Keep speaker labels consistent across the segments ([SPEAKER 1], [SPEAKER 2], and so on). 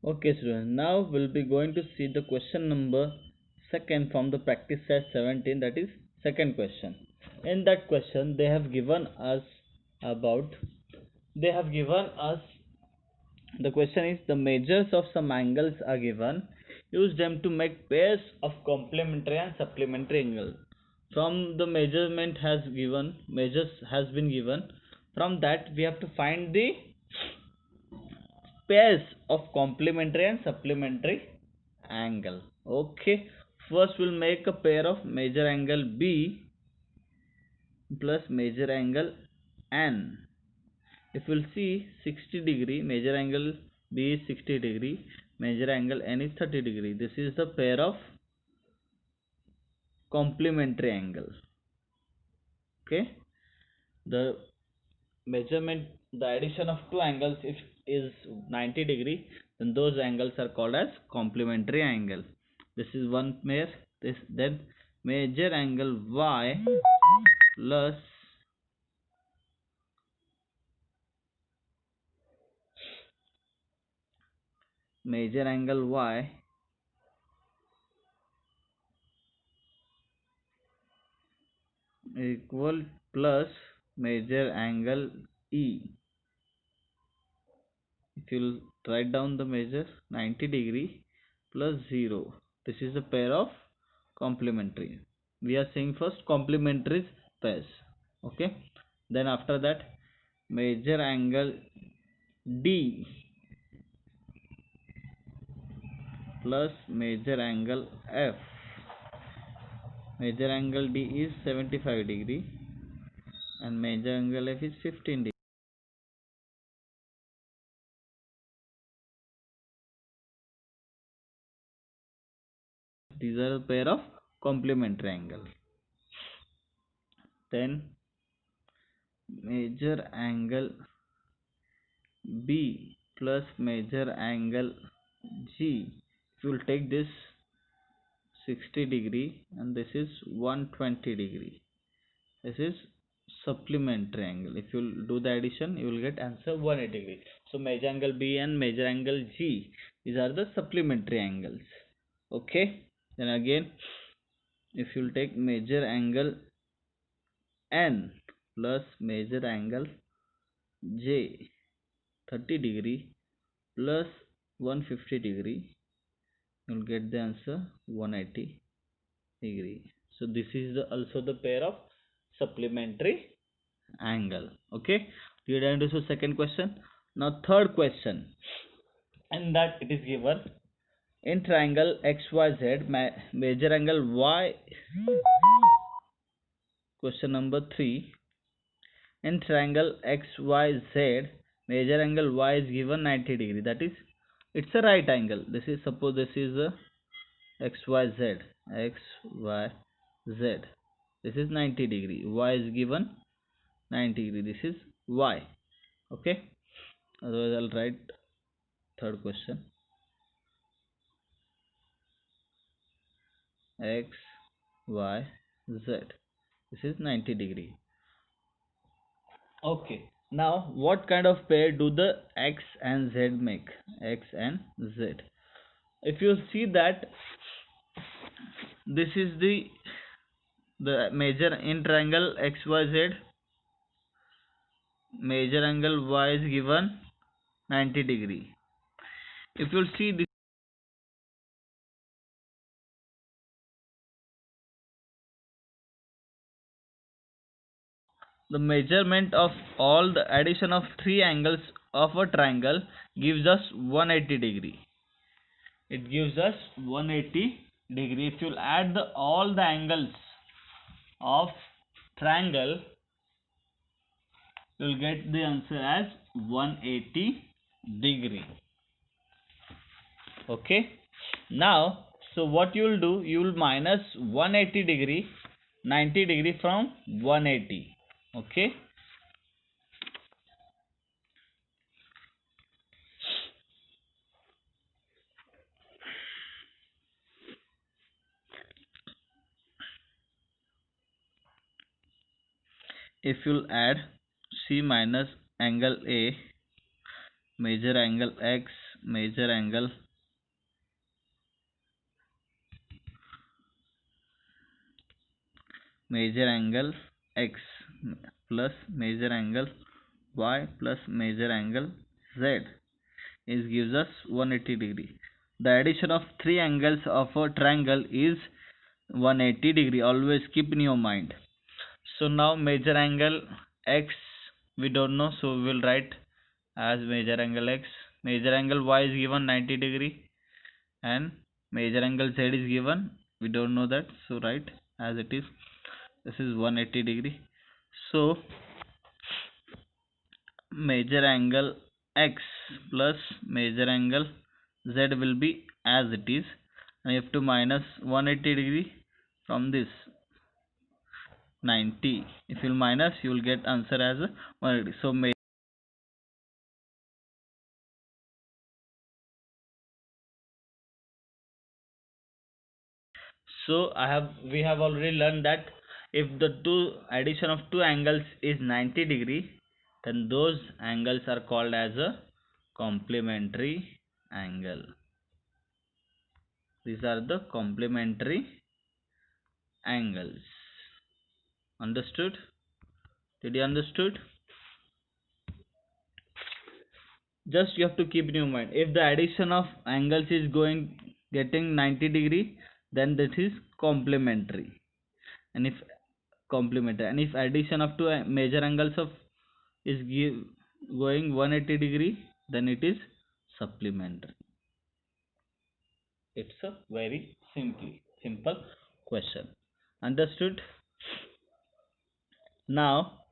[SPEAKER 1] Okay, students. Now we'll be going to see the question number second from the practice set 17. That is second question. In that question, they have given us about. They have given us. The question is the measures of some angles are given. Use them to make pairs of complementary and supplementary angles. From the measures has been given. From that we have to find the pairs of complementary and supplementary angle. Okay, first we'll make a pair of major angle B plus major angle N. If we'll see 60 degree, major angle B is 60 degree, major angle N is 30 degree. This is the pair of complementary angle. Okay, the measurement, the addition of two angles, if is 90 degree, then those angles are called as complementary angle. This is one pair. This then major angle Y plus major angle Y equal plus major angle E. If you write down the measure, 90 degree plus 0, this is a pair of complementary. We are saying first complementary pairs. Okay, then after that major angle D plus major angle F. Major angle D is 75 degree and major angle F is 15 degree. These are a pair of complementary angles. Then major angle B plus major angle G. If you will take this 60 degree and this is 120 degree. This is supplementary angle. If you will do the addition, you will get answer 180 degree. So major angle B and major angle G, these are the supplementary angles. Okay. Then again, if you will take major angle N plus major angle J, 30 degree plus 150 degree, you will get the answer 180 degree. So this is also the pair of supplementary angle. Okay, you done this second question. Now third question, and that it is given in triangle XYZ, major angle Y. Question number 3, in triangle XYZ, major angle Y is given 90 degree. That is, it's a right angle. This is, suppose this is a XYZ. XYZ. This is 90 degree. Y is given 90 degree. This is Y. Okay. Otherwise, I'll write third question. X, Y, Z. This is 90 degree. Okay. Now, what kind of pair do the X and Z make? X and Z. If you see that this is the major in triangle XYZ, major angle Y is given 90 degree. If you see this, the measurement of all the addition of three angles of a triangle gives us 180 degree. It gives us 180 degree. If you add all the angles of triangle, you will get the answer as 180 degree. Okay. Now, so what you will do, you will minus 180 degree, 90 degree from 180. Okay. If you'll add C minus angle A, major angle X major angle x plus major angle y plus major angle z is gives us 180 degree. The addition of three angles of a triangle is 180 degree. Always keep in your mind. So now major angle x we don't know, so we will write as major angle x. Major angle y is given 90 degree and major angle z is given, we don't know that, so write as it is. This is 180 degree. So major angle x plus major angle z will be as it is, and you have to minus 180 degree from this 90. If you minus, you will get answer as 180. So we have already learned that if the addition of two angles is 90 degree, then those angles are called as a complementary angle. These are the complementary angles. Understood? Did you understood? Just you have to keep in your mind, if the addition of angles is getting 90 degree, then this is complementary. And if addition of two major angles of is going 180 degree, then it is supplementary. It's a very simple question. Understood? Now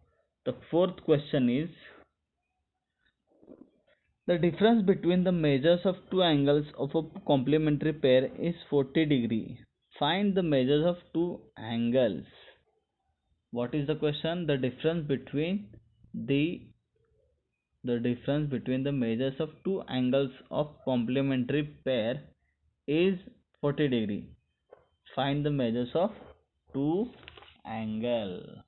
[SPEAKER 1] the fourth question is, the difference between the measures of two angles of a complementary pair is 40 degree. Find the measures of two angles. What is the question? The difference between the measures of two angles of complementary pair is 40 degree. Find the measures of two angle.